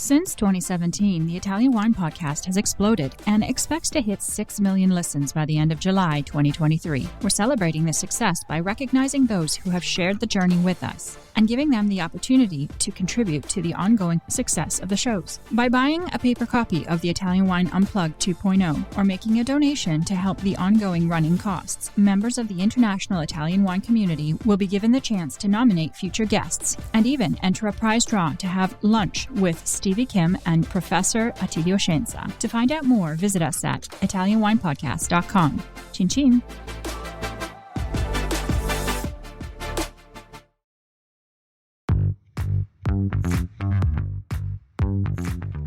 Since 2017, the Italian Wine Podcast has exploded and expects to hit 6 million listens by the end of July 2023. We're celebrating this success by recognizing those who have shared the journey with us and giving them the opportunity to contribute to the ongoing success of the shows. By buying a paper copy of the Italian Wine Unplugged 2.0 or making a donation to help the ongoing running costs, members of the international Italian wine community will be given the chance to nominate future guests and even enter a prize draw to have lunch with Stevie Kim and Professor Attilio Scienza. To find out more, visit us at italianwinepodcast.com. Chin chin!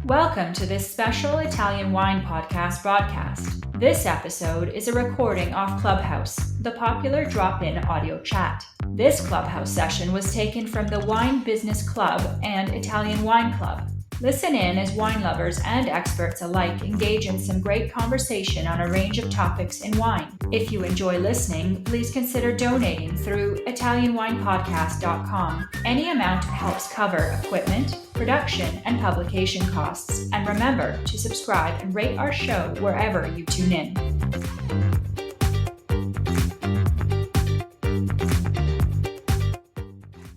Welcome to this special Italian Wine Podcast broadcast. This episode is a recording off Clubhouse, the popular drop-in audio chat. This Clubhouse session was taken from the Wine Business Club and Italian Wine Club. Listen in as wine lovers and experts alike engage in some great conversation on a range of topics in wine. If you enjoy listening, please consider donating through ItalianWinepodcast.com. Any amount helps cover equipment, production, and publication costs. And remember to subscribe and rate our show wherever you tune in.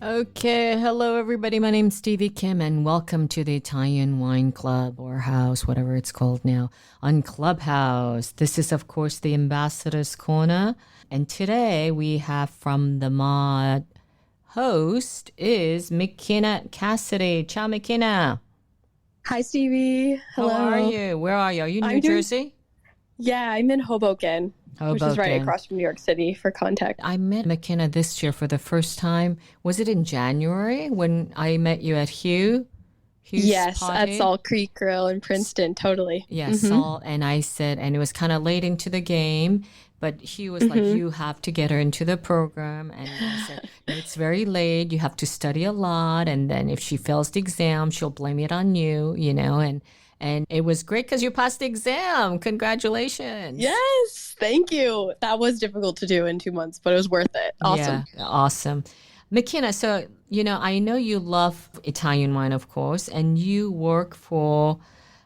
Okay, hello everybody. My name's Stevie Kim and welcome to the Italian Wine Club or House, whatever it's called now, on Clubhouse. This is, of course, the Ambassadors Corner. And today we have from the mod host is McKenna Cassidy. Ciao, McKenna. Hi, Stevie. Hello. How are you? Where are you? Are you in New Jersey? Yeah, I'm in Hoboken. Which is right across from New York City for context. I met McKenna this year for the first time. Was it in January when I met you at Hugh's yes, party? At Salt Creek Grill in Princeton, totally. Yeah, Salt. And I said, and it was kind of late into the game, but Hugh was like, you have to get her into the program. And I said, no, it's very late. You have to study a lot. And then if she fails the exam, she'll blame it on you, you know, and it was great because you passed the exam. Congratulations. Yes, thank you. That was difficult to do in 2 months, but it was worth it. Awesome. Yeah, awesome. McKenna, so, you know, I know you love Italian wine, of course, and you work for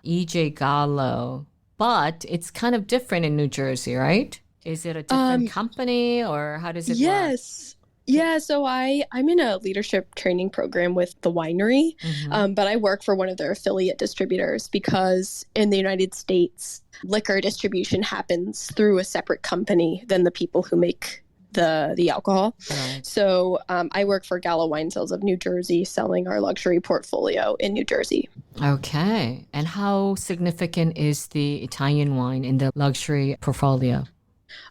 E.J. Gallo, but it's kind of different in New Jersey, right? Is it a different company or how does it work? Yes. Yeah, so I'm in a leadership training program with the winery, but I work for one of their affiliate distributors because in the United States, liquor distribution happens through a separate company than the people who make the alcohol. Right. So I work for Gallo Wine Sales of New Jersey, selling our luxury portfolio in New Jersey. Okay. And how significant is the Italian wine in the luxury portfolio?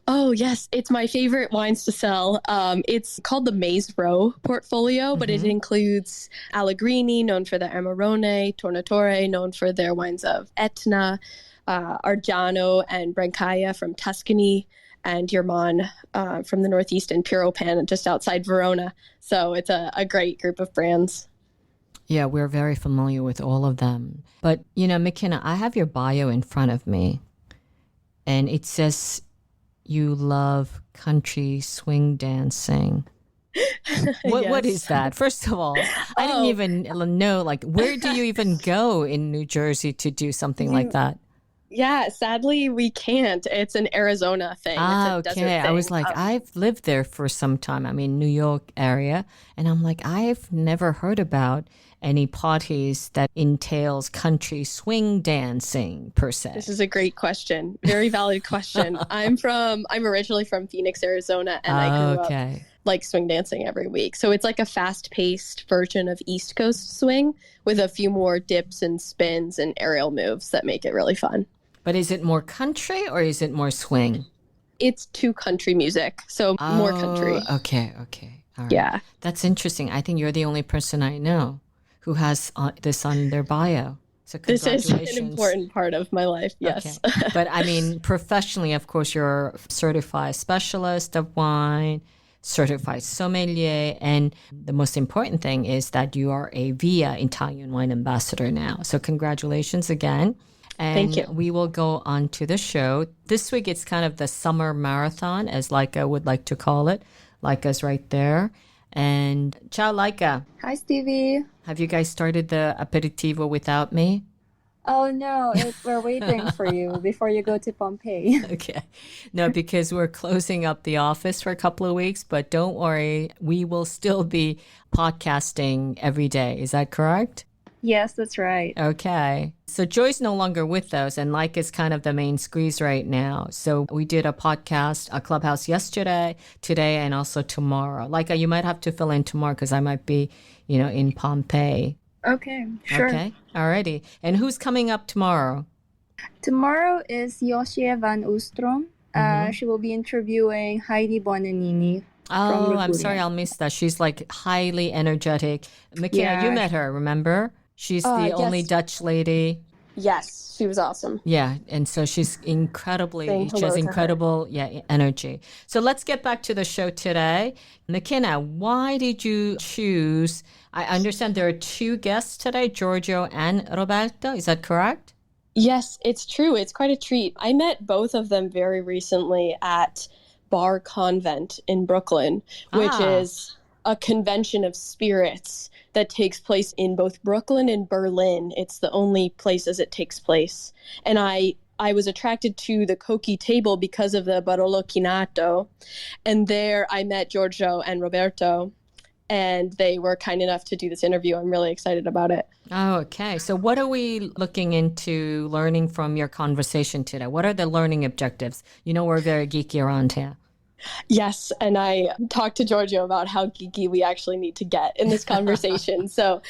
Oh, yes. It's my favorite wines to sell. It's called the Maze Row portfolio, but it includes Allegrini, known for their Amarone, Tornatore, known for their wines of Etna, Argiano and Brancaia from Tuscany, and Yerman from the Northeast, and Piropan just outside Verona. So it's a great group of brands. Yeah, we're very familiar with all of them. But, you know, McKenna, I have your bio in front of me, and it says you love country swing dancing. What is that? First of all, I didn't even know, like, where do you even go in New Jersey to do something like that? Yeah, sadly, we can't. It's an Arizona thing. It's a desert thing. I was like, I've lived there for some time. I mean, New York area. And I'm like, I've never heard about any parties that entails country swing dancing per se. This is a great question. Very valid question. I'm originally from Phoenix, Arizona, and I grew up like swing dancing every week. So it's like a fast-paced version of East Coast swing with a few more dips and spins and aerial moves that make it really fun. But is it more country or is it more swing? It's to country music, so more country. Okay. All right. Yeah. That's interesting. I think you're the only person I know who has this on their bio. So congratulations. This is an important part of my life, yes. Okay. But I mean, professionally, of course, you're a certified specialist of wine, certified sommelier, and the most important thing is that you are a VIA Italian Wine Ambassador now. So congratulations again. And thank you. We will go on to the show. This week, it's kind of the summer marathon, as Leica would like to call it. Leica's right there. And ciao, Laika. Hi, Stevie. Have you guys started the aperitivo without me? Oh, no, we're waiting for you before you go to Pompeii. Okay. No, because we're closing up the office for a couple of weeks, but don't worry, we will still be podcasting every day. Is that correct? Yes, that's right. Okay. So Joy's no longer with us, and Laika is kind of the main squeeze right now. So we did a podcast, a Clubhouse yesterday, today, and also tomorrow. Laika, you might have to fill in tomorrow because I might be, in Pompeii. Okay, sure. Okay. Alrighty. And who's coming up tomorrow? Tomorrow is Josie van Oostrom. She will be interviewing Heidi Bonanini. Oh, I'm sorry, I'll miss that. She's like highly energetic. McKenna, you met her, remember? She's the only Dutch lady. Yes, she was awesome. Yeah, and so she's she has incredible energy. So let's get back to the show today. McKenna, why did you choose? I understand there are two guests today, Giorgio and Roberto. Is that correct? Yes, it's true. It's quite a treat. I met both of them very recently at Bar Convent in Brooklyn, which is a convention of spirits that takes place in both Brooklyn and Berlin. It's the only places it takes place. And I was attracted to the Coqui table because of the Barolo Chinato. And there I met Giorgio and Roberto, and they were kind enough to do this interview. I'm really excited about it. Oh, okay. So what are we looking into learning from your conversation today? What are the learning objectives? We're very geeky around here. Yes, and I talked to Giorgio about how geeky we actually need to get in this conversation. So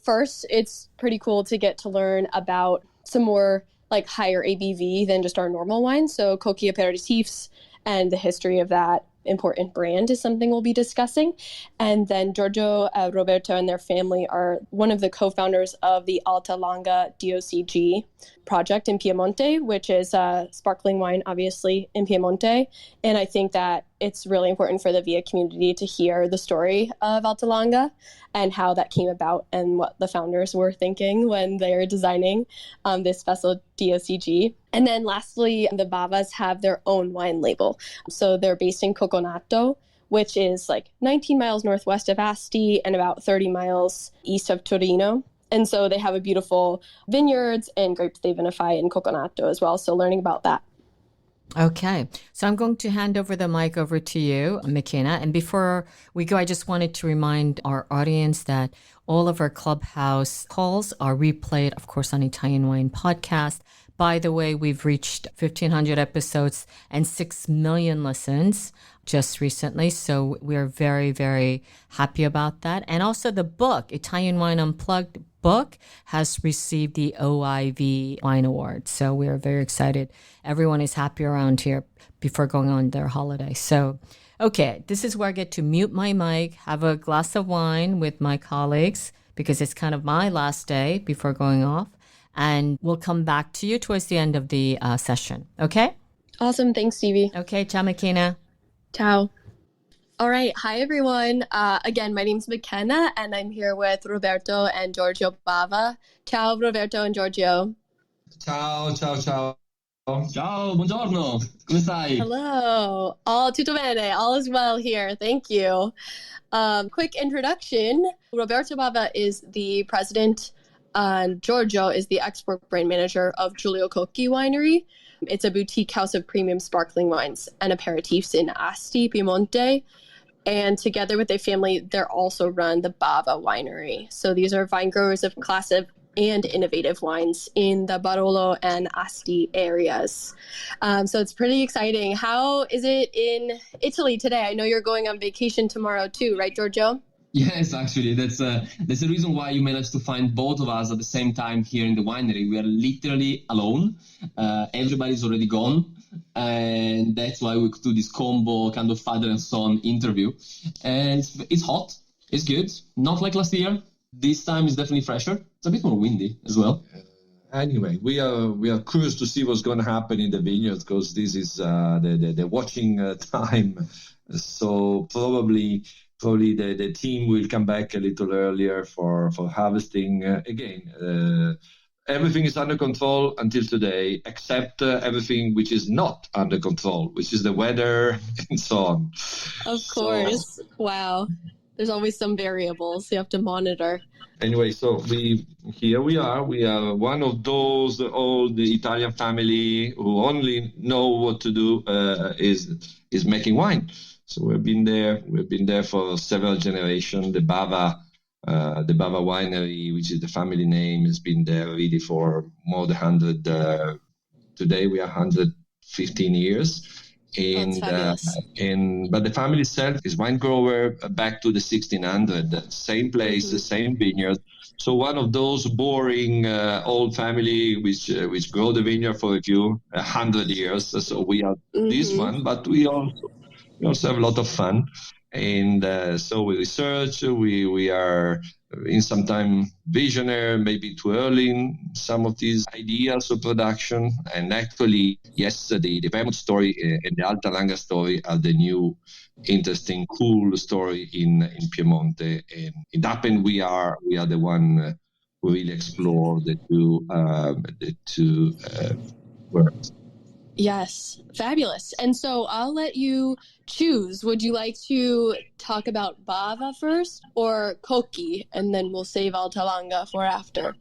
first, it's pretty cool to get to learn about some more like higher ABV than just our normal wines. So Coqui Aperitifs and the history of that important brand is something we'll be discussing. And then Giorgio, Roberto, and their family are one of the co-founders of the Alta Langa DOCG project in Piemonte, which is a sparkling wine, obviously, in Piemonte. And I think that it's really important for the Via community to hear the story of Alta Langa and how that came about and what the founders were thinking when they were designing this vessel DOCG. And then lastly, the Bavas have their own wine label. So they're based in Coconato, which is like 19 miles northwest of Asti and about 30 miles east of Torino. And so they have a beautiful vineyards and grapes they vinify in Coconato as well. So learning about that. Okay. So I'm going to hand over the mic over to you, McKenna. And before we go, I just wanted to remind our audience that all of our Clubhouse calls are replayed, of course, on Italian Wine Podcast. By the way, we've reached 1,500 episodes and 6 million listens just recently. So we're very, very happy about that. And also the book, Italian Wine Unplugged book, has received the OIV Wine Award. So we are very excited. Everyone is happy around here before going on their holiday. So, okay, this is where I get to mute my mic, have a glass of wine with my colleagues, because it's kind of my last day before going off. And we'll come back to you towards the end of the session. Okay? Awesome. Thanks, Stevie. Okay. Ciao, McKenna. Ciao. All right. Hi, everyone. Again, my name's McKenna, and I'm here with Roberto and Giorgio Bava. Ciao, Roberto and Giorgio. Ciao. Ciao, buongiorno. Come stai? Hello. All tutto bene. All is well here. Thank you. Quick introduction. Roberto Bava is the president, and Giorgio is the export brand manager of Giulio Cocchi Winery. It's a boutique house of premium sparkling wines and aperitifs in Asti, Piemonte. And together with their family, they're also run the Bava Winery. So these are vine growers of classic and innovative wines in the Barolo and Asti areas. So it's pretty exciting. How is it in Italy today? I know you're going on vacation tomorrow too, right, Giorgio? Yes, actually, that's the reason why you managed to find both of us at the same time here in the winery. We are literally alone. Everybody's already gone. And that's why we could do this combo kind of father and son interview. And it's hot. It's good. Not like last year. This time is definitely fresher. It's a bit more windy as well. Anyway, we are curious to see what's going to happen in the vineyards, because this is the watching time. So probably the team will come back a little earlier for harvesting again. Everything is under control until today, except everything which is not under control, which is the weather and so on. Of course. Wow. There's always some variables you have to monitor. Anyway, so we are one of those old Italian family who only know what to do is making wine. So we've been there for several generations. The Bava Winery, which is the family name, has been there really for more than 100. Today we are 115 years. That's fabulous. But the family itself is wine grower back to the 1600, same place, the same vineyard. So one of those boring old family which grow the vineyard for a few 100 years. So we are this one, but we also have a lot of fun. And so we research, we are in some time visionary, maybe too early in some of these ideas of production. And actually, yes, the Vermouth story and the Alta Langa story are the new, interesting, cool story in Piemonte. And in Dapen, we are the one who really explore the two worlds. Yes, fabulous. And so I'll let you choose. Would you like to talk about Bava first or Cocchi, and then we'll save Alta Langa for after?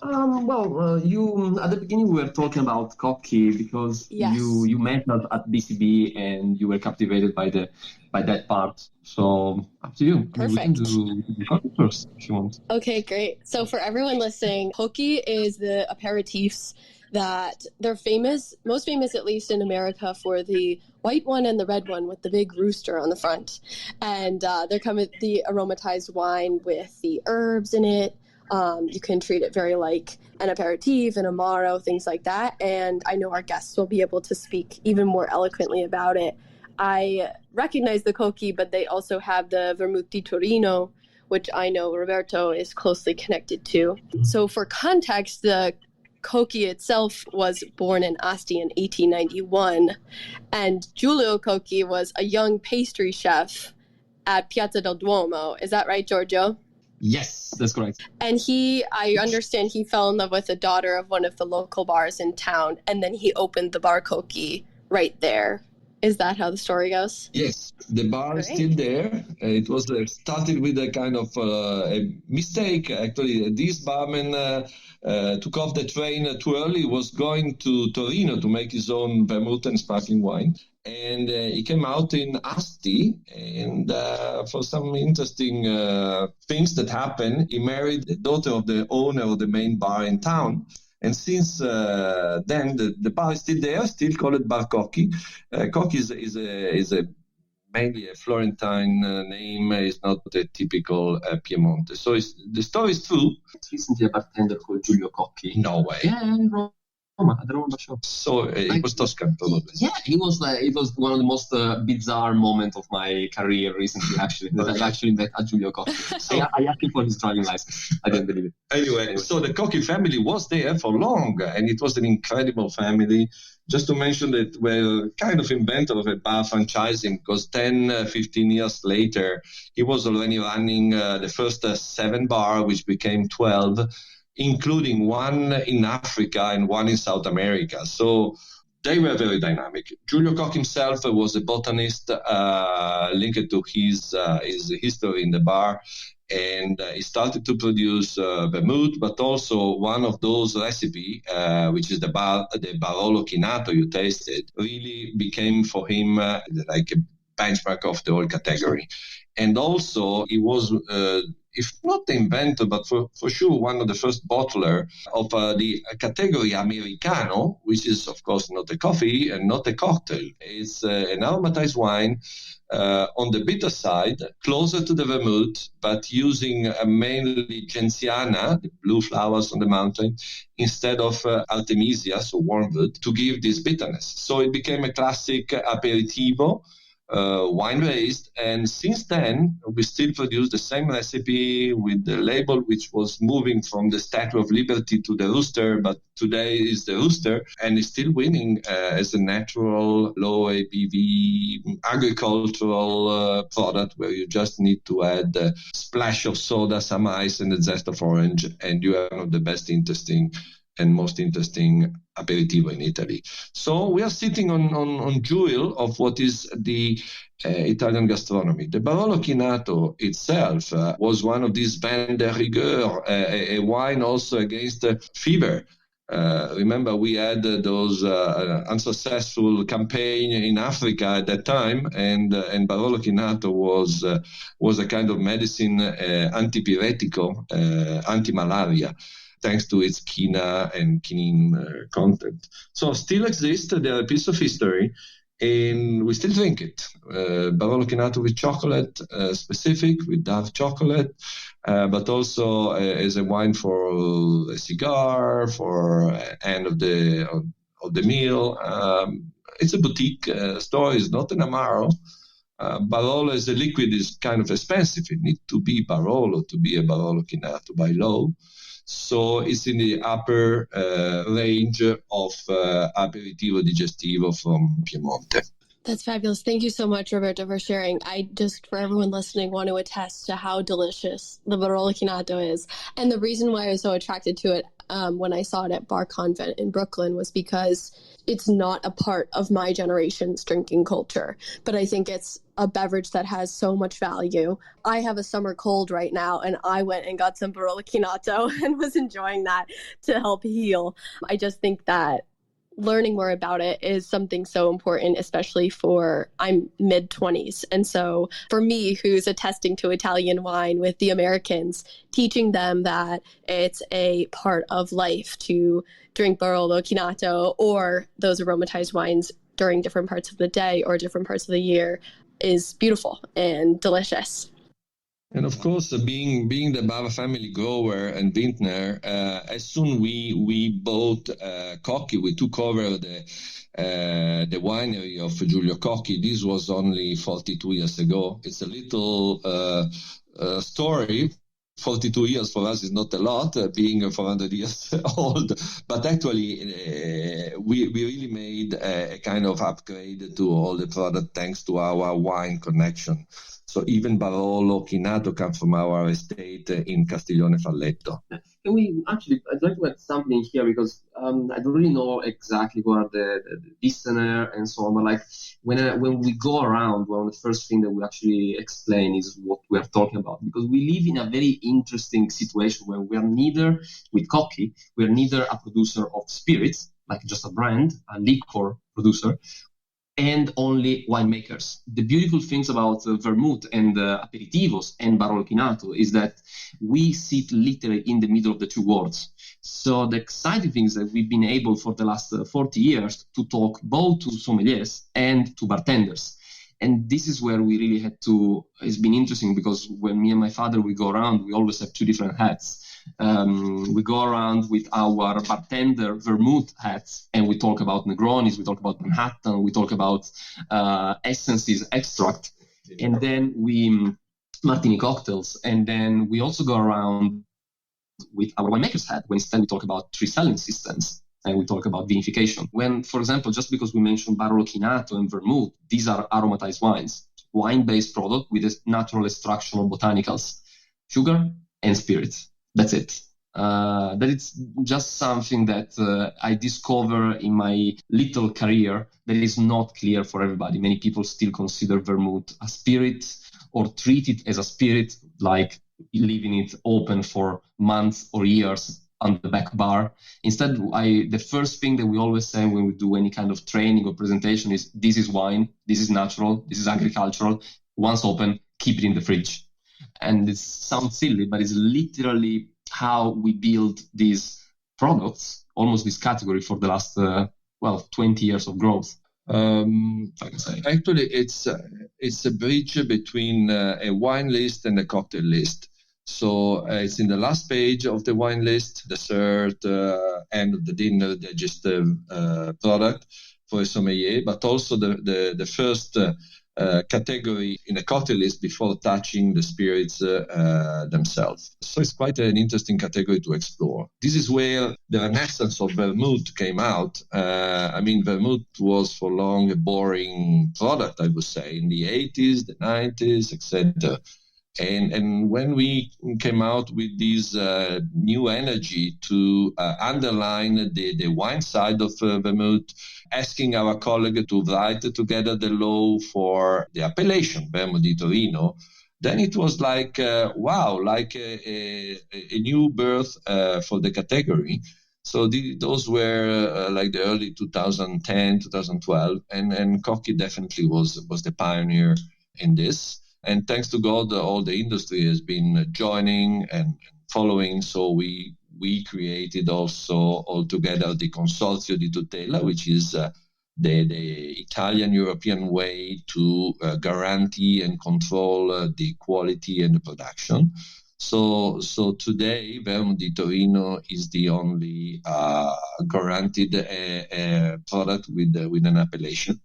You at the beginning we were talking about Cocchi because you met us at BCB and you were captivated by that part. So up to you. Perfect. I mean, we can do Cocchi first if you want. Okay, great. So for everyone listening, Cocchi is the aperitifs that they're most famous at least in America for the white one and the red one with the big rooster on the front. And they come with the aromatized wine with the herbs in it. You can treat it very like an aperitif, an amaro, things like that. And I know our guests will be able to speak even more eloquently about it. I recognize the Cocchi, but they also have the Vermouth di Torino, which I know Roberto is closely connected to. So for context, the Cocchi itself was born in Asti in 1891, and Giulio Cocchi was a young pastry chef at Piazza del Duomo. Is that right, Giorgio? Yes, that's correct. And I understand he fell in love with a daughter of one of the local bars in town, and then he opened the bar Cocchi right there. Is that how the story goes? Yes, the bar is still there. It was started with a kind of a mistake. Actually, this barman took off the train too early. He was going to Torino to make his own vermouth and sparkling wine. And he came out in Asti, and for some interesting things that happened, he married the daughter of the owner of the main bar in town. And since then, the bar is still there, still called Bar Cocchi. Cocchi is a mainly a Florentine name. It's not a typical Piemonte. So the story is true. It's recently a bartender called Giulio Cocchi. No way. Yeah, in Roma, at the Roma shop. So it was Toscan, probably. Yeah, it was one of the most bizarre moments of my career recently, actually, that I actually met at Giulio Cocchi. So I asked him for his driving license. I didn't believe it. Anyway, so the Cocchi family was there for long, and it was an incredible family. Just to mention that we're kind of inventor of a bar franchising, because 10, 15 years later, he was already running the first 7 bars, which became 12, including one in Africa and one in South America. So they were very dynamic. Giulio Cocchi himself was a botanist linked to his history in the bar. And he started to produce vermouth, but also one of those recipes, which is the Barolo Chinato you tasted, really became for him like a benchmark of the whole category. And also he was, if not the inventor, but for sure one of the first bottler of the category Americano, which is of course not a coffee and not a cocktail. It's an aromatized wine on the bitter side, closer to the vermouth, but using mainly gentiana, the blue flowers on the mountain, instead of artemisia, so wormwood, to give this bitterness. So it became a classic aperitivo, wine-based, and since then we still produce the same recipe with the label which was moving from the Statue of Liberty to the rooster, but today is the rooster, and is still winning as a natural, low ABV, agricultural product where you just need to add a splash of soda, some ice, and a zest of orange, and you have one of the best interesting and most interesting aperitivo in Italy. So we are sitting on jewel of what is the Italian gastronomy. The Barolo Chinato itself was one of these vin de rigueur, a wine also against fever. Remember, we had those unsuccessful campaign in Africa at that time, and Barolo Chinato was a kind of medicine, antipyretico, anti-malaria, thanks to its quina and quinine content. So still exists, they're a piece of history, and we still drink it. Barolo Chinato with chocolate, specific, with dark chocolate, but also as a wine for a cigar, for end of the meal. It's a boutique store, it's not an Amaro. Barolo as a liquid is kind of expensive. It needs to be Barolo to be a Barolo Chinato by law. So it's in the upper range of aperitivo digestivo from Piemonte. That's fabulous. Thank you so much, Roberto, for sharing. I just, for everyone listening, want to attest to how delicious the Barolo Chinato is. And the reason why I was so attracted to it when I saw it at Bar Convent in Brooklyn was because it's not a part of my generation's drinking culture, but I think it's a beverage that has so much value. I have a summer cold right now, and I went and got some Barolo Chinato and was enjoying that to help heal. I just think that learning more about it is something so important, especially for, I'm mid-20s. And so for me, who's attesting to Italian wine with the Americans, teaching them that it's a part of life to drink Barolo Chinato or those aromatized wines during different parts of the day or different parts of the year is beautiful and delicious. And of course, being the Bava family grower and vintner, as soon we bought Cocchi, we took over the winery of Giulio Cocchi. This was only 42 years ago. It's a little story. 42 years for us is not a lot, being 400 years old. But actually, we really made a kind of upgrade to all the product thanks to our wine connection. So even Barolo Chinato comes from our estate in Castiglione Falletto. Can we actually, I'd like to add something here because I don't really know exactly who are the listener and so on, but like when we go around, one of the first things that we actually explain is what we are talking about, because we live in a very interesting situation where we are neither, with Cocchi, we are neither a producer of spirits, like just a brand, a liquor producer, and only winemakers. The beautiful things about vermouth and aperitivos and Barolo Chinato is that we sit literally in the middle of the two worlds. So the exciting thing is that we've been able for the last 40 years to talk both to sommeliers and to bartenders. And this is where we really had to, it's been interesting because when me and my father, we go around, we always have two different hats. We go around with our bartender vermouth hats and we talk about Negronis, we talk about Manhattan, we talk about essences, extract, and then we martini cocktails. And then we also go around with our winemaker's hat when instead we talk about tree selling systems and we talk about vinification. When, for example, just because we mentioned Barolo Chinato and vermouth, these are aromatized wines, wine-based product with a natural extraction of botanicals, sugar and spirits. That's it. That it's just something that I discover in my little career that is not clear for everybody. Many people still consider vermouth a spirit or treat it as a spirit, like leaving it open for months or years on the back bar. Instead, the first thing that we always say when we do any kind of training or presentation is, this is wine, this is natural, this is agricultural. Once open, keep it in the fridge. And it sounds silly, but it's literally how we build these products, almost this category for the last, 20 years of growth. I can say. Actually, it's a bridge between a wine list and a cocktail list. So it's in the last page of the wine list, dessert, end of the dinner, digestive product for a sommelier, but also the first category in a cocktail list before touching the spirits themselves. So it's quite an interesting category to explore. This is where the renaissance of vermouth came out. Vermouth was for long a boring product, I would say, in the 80s, the 90s, etc. And when we came out with this new energy to underline the wine side of vermouth, asking our colleague to write together the law for the appellation Vermouth di Torino, then it was like, wow, like a new birth for the category. So those were like the early 2010, 2012, and Cocchi definitely was the pioneer in this. And thanks to God, all the industry has been joining and following. So we created also altogether the Consorzio di Tutela, which is the Italian European way to guarantee and control the quality and the production. So today, Vermouth di Torino is the only guaranteed product with an appellation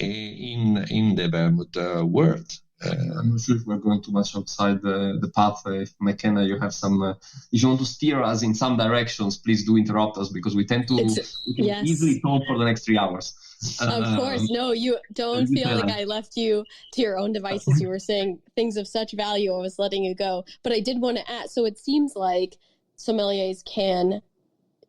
in the vermouth world. I'm not sure if we're going too much outside the path. If McKenna, you have some, if you want to steer us in some directions, please do interrupt us, because we tend to easily talk for the next 3 hours. Of course. No, you don't feel like I left you to your own devices. You were saying things of such value. I was letting you go. But I did want to add, so it seems like sommeliers can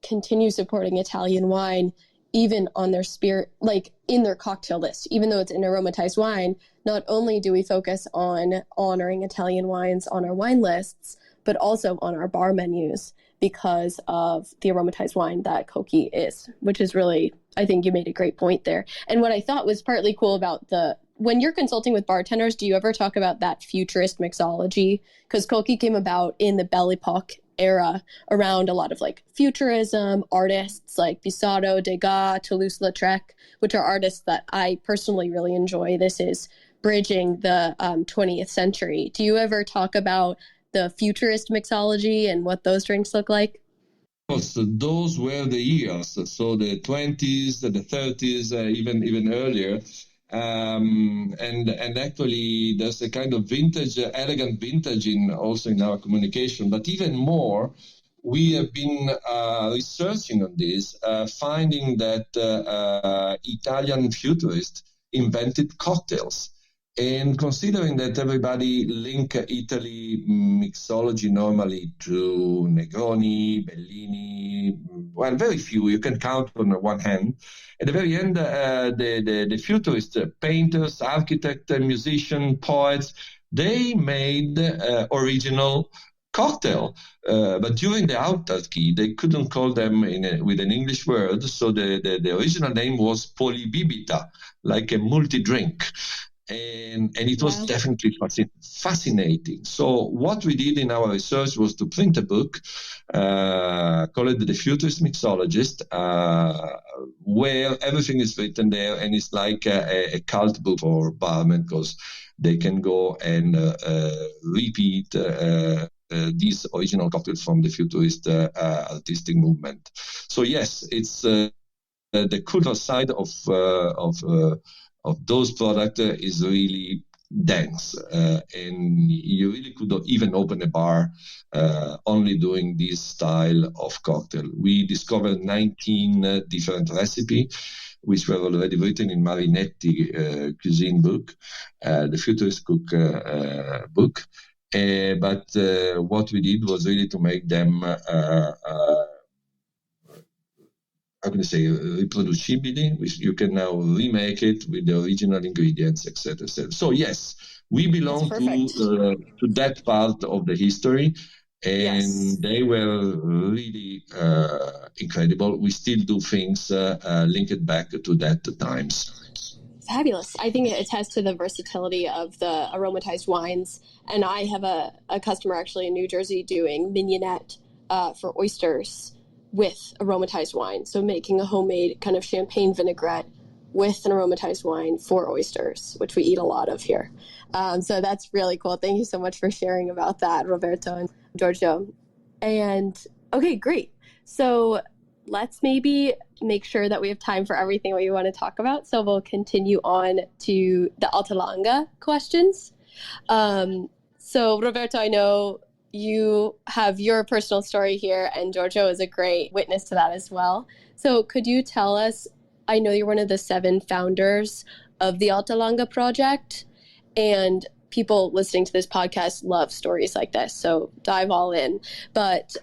continue supporting Italian wine even on their spirit, like in their cocktail list, even though it's an aromatized wine. Not only do we focus on honoring Italian wines on our wine lists, but also on our bar menus because of the aromatized wine that Cocchi is, which is really, I think you made a great point there. And what I thought was partly cool about when you're consulting with bartenders, do you ever talk about that futurist mixology? Because Cocchi came about in the Belle Epoque era around a lot of like futurism artists like Pissarro, Degas, Toulouse-Lautrec, which are artists that I personally really enjoy. This is bridging the 20th century. Do you ever talk about the futurist mixology and what those drinks look like? Of course, those were the years. So the 20s, the 30s, even earlier. And actually, there's a kind of vintage, elegant vintage also in our communication. But even more, we have been researching on this, finding that Italian futurists invented cocktails. And considering that everybody link Italy mixology normally to Negroni, Bellini, well, very few, you can count on one hand. At the very end, the futurists, painters, architects, musicians, poets, they made original cocktail. But during the autarky, they couldn't call them with an English word. So the original name was polybibita, like a multi-drink. And it was definitely fascinating. So what we did in our research was to print a book called The Futurist Mixologist, where everything is written there, and it's like a cult book for barmen, because they can go and repeat these original cocktails from the futurist artistic movement. So yes, it's the cultural side of those products is really dense, and you really could even open a bar only doing this style of cocktail. We discovered 19 different recipes, which were already written in Marinetti cuisine book, the Futurist Cook book. But what we did was really to make them how can I say, reproducibili, which you can now remake it with the original ingredients, etc., etc. So yes, we belong to that part of the history, and they were really incredible. We still do things linked back to that times. Fabulous. I think it attests to the versatility of the aromatized wines. And I have a customer actually in New Jersey doing mignonette for oysters with aromatized wine. So making a homemade kind of champagne vinaigrette with an aromatized wine for oysters, which we eat a lot of here. So that's really cool. Thank you so much for sharing about that, Roberto and Giorgio. And okay, great. So let's maybe make sure that we have time for everything we want to talk about. So we'll continue on to the Alta Longa questions. So Roberto, I know you have your personal story here, and Giorgio is a great witness to that as well. So could you tell us, I know you're one of the 7 founders of the Alta Longa project, and people listening to this podcast love stories like this, so dive all in. But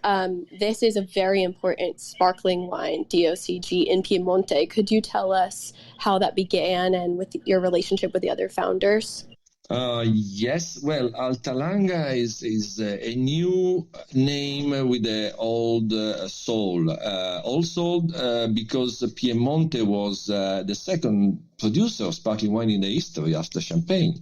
this is a very important sparkling wine, DOCG, in Piemonte. Could you tell us how that began and with your relationship with the other founders? Yes, well, Altalanga is a new name with the old soul. Also because Piemonte was the second producer of sparkling wine in the history after Champagne.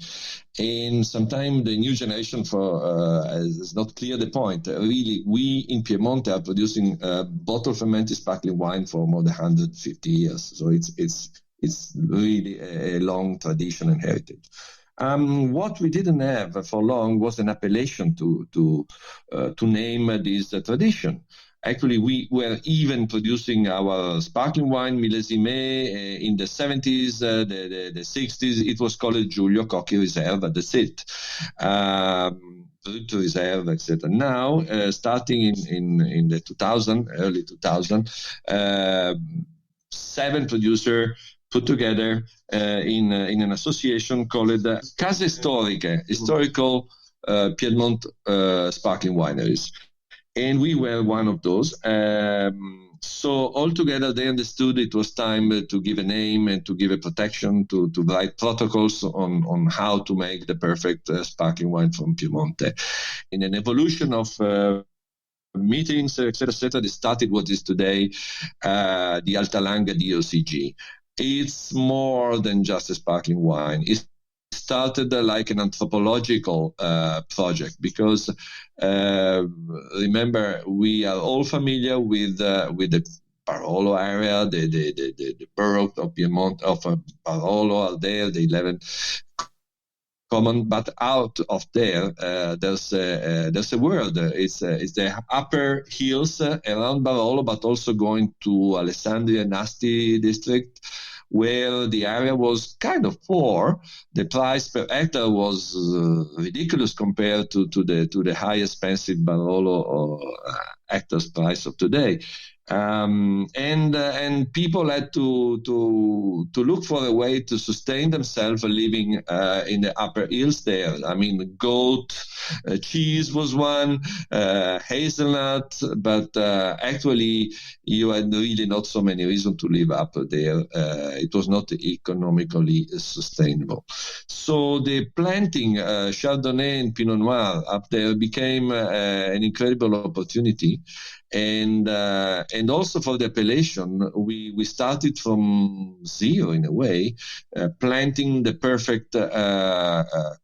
And sometimes the new generation is not clear the point. Really, we in Piemonte are producing bottle fermented sparkling wine for more than 150 years. So it's really a long tradition and heritage. What we didn't have for long was an appellation to name this tradition. Actually, we were even producing our sparkling wine millésime in the 70s, the 60s. It was called Giulio Cocchi Riserva. That's it. Brut Reserve, etc. Now, starting in the 2000, early 2000, 7 producers put together in an association called Case Storiche, Historical Piedmont Sparkling Wineries. And we were one of those. So altogether, they understood it was time to give a name and to give a protection, to write protocols on how to make the perfect sparkling wine from Piemonte. In an evolution of meetings, etc., they started what is today the Altalanga DOCG. It's more than just a sparkling wine. It started like an anthropological project because remember, we are all familiar with the Barolo area, the borough of Piedmont of Barolo are there, the 11 common, but out of there, there's a world. It's the upper hills around Barolo, but also going to Alessandria and Asti district, where the area was kind of poor. The price per hectare was ridiculous compared to the high expensive Barolo hectares price of today. And people had to look for a way to sustain themselves living in the upper hills there. I mean, goat, cheese was one, hazelnut, but actually you had really not so many reasons to live up there. It was not economically sustainable. So the planting Chardonnay and Pinot Noir up there became an incredible opportunity. And also for the appellation, we started from zero in a way, planting the perfect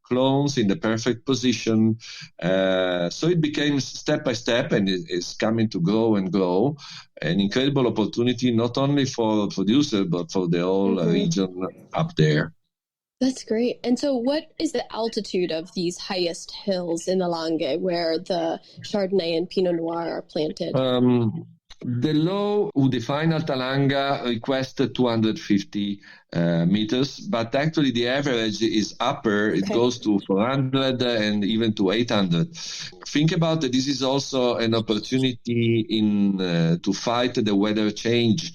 clones in the perfect position. So it became step by step, and it is coming to grow and grow. An incredible opportunity, not only for producer, but for the whole region up there. That's great. And so what is the altitude of these highest hills in the Langhe where the Chardonnay and Pinot Noir are planted? The law who define Altalanga requests 250 meters, but actually the average is upper. It goes to 400 and even to 800. Think about it. This is also an opportunity to fight the weather change,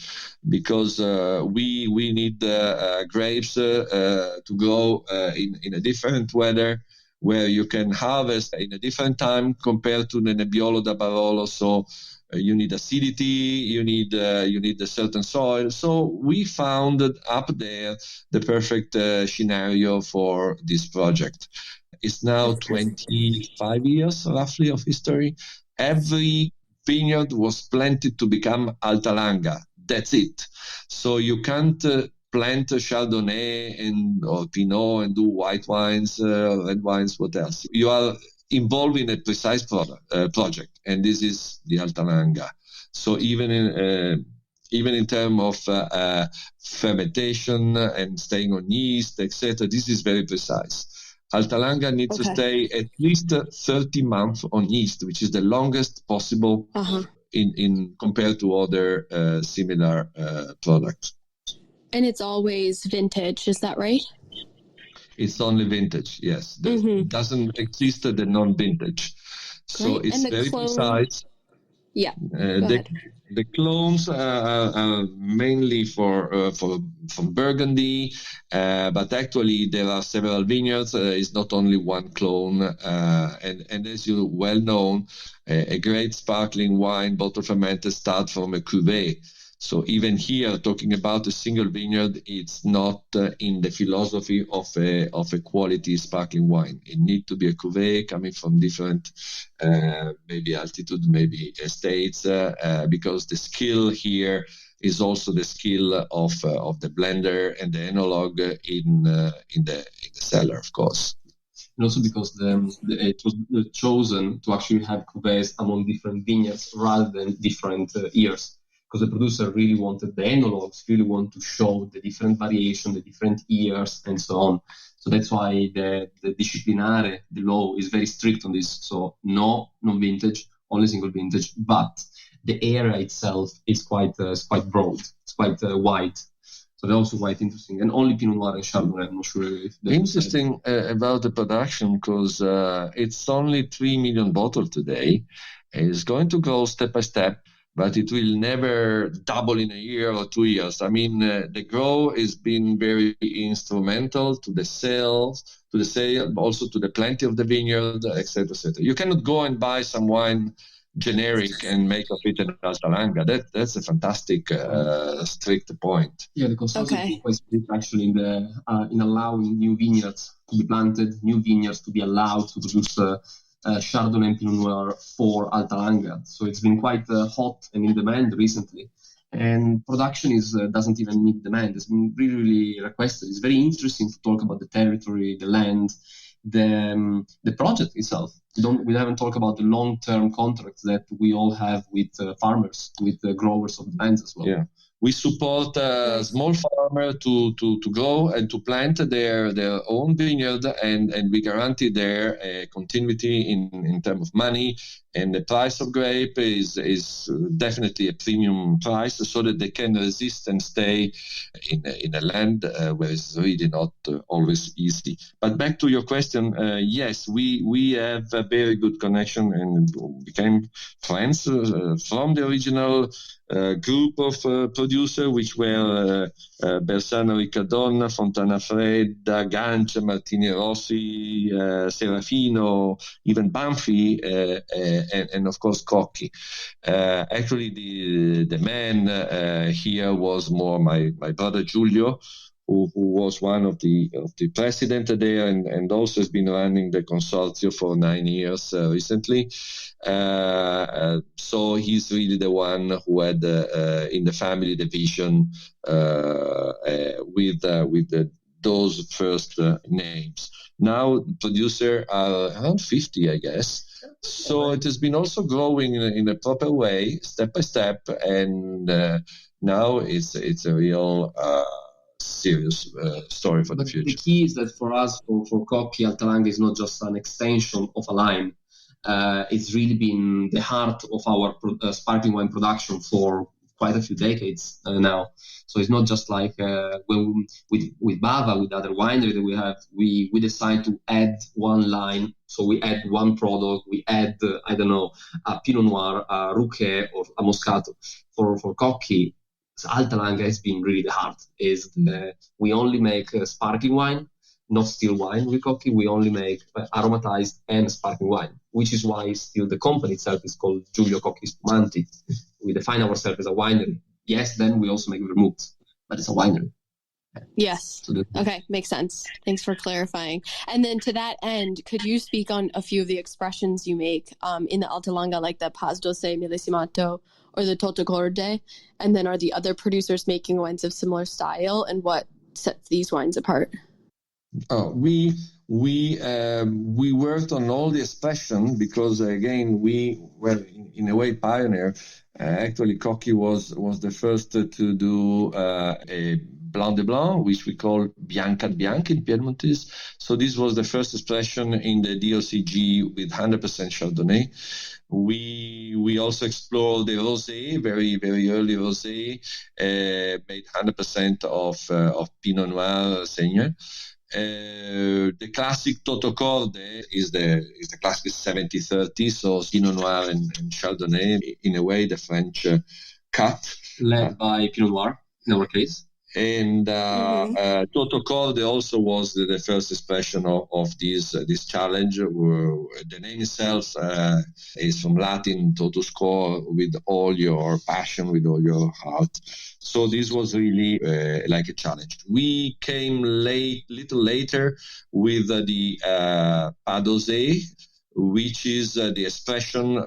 because we need grapes to grow in a different weather, where you can harvest in a different time compared to the Nebbiolo da Barolo. So you need acidity, you need a certain soil. So we found up there the perfect scenario for this project. It's now 25 years roughly of history. Every vineyard was planted to become Altalanga. That's it. So you can't plant Chardonnay or Pinot and do white wines, red wines, what else? You are involved in a precise project, and this is the Altalanga. So even in terms of fermentation and staying on yeast, etc., this is very precise. Altalanga needs to stay at least 30 months on yeast, which is the longest possible in compared to other similar products. And it's always vintage, is that right? It's only vintage, yes. There doesn't exist the non-vintage. So it's very precise. Yeah. The clones are mainly from Burgundy, but actually there are several vineyards. It's not only one clone, and as you well know, a great sparkling wine bottle fermented starts from a cuvée. So even here, talking about a single vineyard, it's not in the philosophy of a quality sparkling wine. It needs to be a cuvée coming from different, maybe altitude, maybe estates, because the skill here is also the skill of the blender and the enologue in the cellar, of course. And also because it was chosen to actually have cuvées among different vineyards rather than different years. Because the producer really wanted, the enologues really want to show the different variation, the different years, and so on. So that's why the disciplinare, the law, is very strict on this. So no non-vintage, only single vintage, but the area itself is quite broad. It's quite wide. So they're also quite interesting. And only Pinot Noir and Chardonnay, I'm not sure if that's interesting about the production, because it's only 3 million bottles today. It's going to grow step by step, but it will never double in a year or 2 years. I mean, the growth has been very instrumental to the sale, also to the plenty of the vineyard, etc., etc. You cannot go and buy some wine generic and make of it an Alta Langa. That's a fantastic strict point. Yeah, the consultancy was actually in allowing new vineyards to be planted, new vineyards to be allowed to produce Chardonnay and Pinot Noir for Alta Langa. So it's been quite hot and in demand recently. And production doesn't even meet demand. It's been really, really requested. It's very interesting to talk about the territory, the land, the project itself. We haven't talked about the long-term contracts that we all have with farmers, with growers of the lands as well. Yeah. We support small farmer to grow and to plant their own vineyard, and we guarantee their continuity in terms of money. And the price of grape is definitely a premium price, so that they can resist and stay in a land where it's really not always easy. But back to your question, yes, we have a very good connection and became friends from the original group of producers, which were Bersano Riccadonna, Fontana Fredda, Gancia, Martini Rossi, Serafino, even Banfi, and of course Cocchi. Actually, the man here was more my brother Giulio, who was one of the president there, and also has been running the consortium for 9 years recently. So he's really the one who had in the family the vision with those first names. Now producers are around 50, I guess. So it has been also growing in a proper way, step by step, and now it's a real serious story for the future. The key is that for us, for Cocchi, Alta Langa is not just an extension of a line. It's really been the heart of our sparkling wine production for quite a few decades now. So it's not just like when with Bava, with other winery that we have, we decide to add one line. So we add one product, we add, a Pinot Noir, a Rouquet, or a Moscato. For Cocchi, Alta Langa has been really the heart. We only make sparkling wine, not still wine with Cocchi. We only make aromatized and sparkling wine, which is why still the company itself is called Giulio Cocchi Spumanti. We define ourselves as a winery. Yes, then we also make vermouth, but it's a winery. Yes. Okay, makes sense. Thanks for clarifying. And then to that end, could you speak on a few of the expressions you make in the Alta Langa, like the Paz Doce Millesimato or the Totocorde? And then are the other producers making wines of similar style, and what sets these wines apart? We worked on all the expression because, again, we were in a way pioneer. Actually, Cocchi was the first to do a Blanc de Blanc, which we call Bianca Bianca in Piedmontese. So this was the first expression in the DOCG with 100% Chardonnay. We also explored the rosé, very, very early rosé, made 100% of Pinot Noir Seigneur. The classic Totocorde is the classic 70-30, so Pinot Noir and Chardonnay, in a way the French cut. Led by Pinot Noir, in our case. And Totocorde also was the first expression of this challenge. The name itself is from Latin totus cor, with all your passion, with all your heart. So this was really like a challenge. We came little later with the Padosé, which is the expression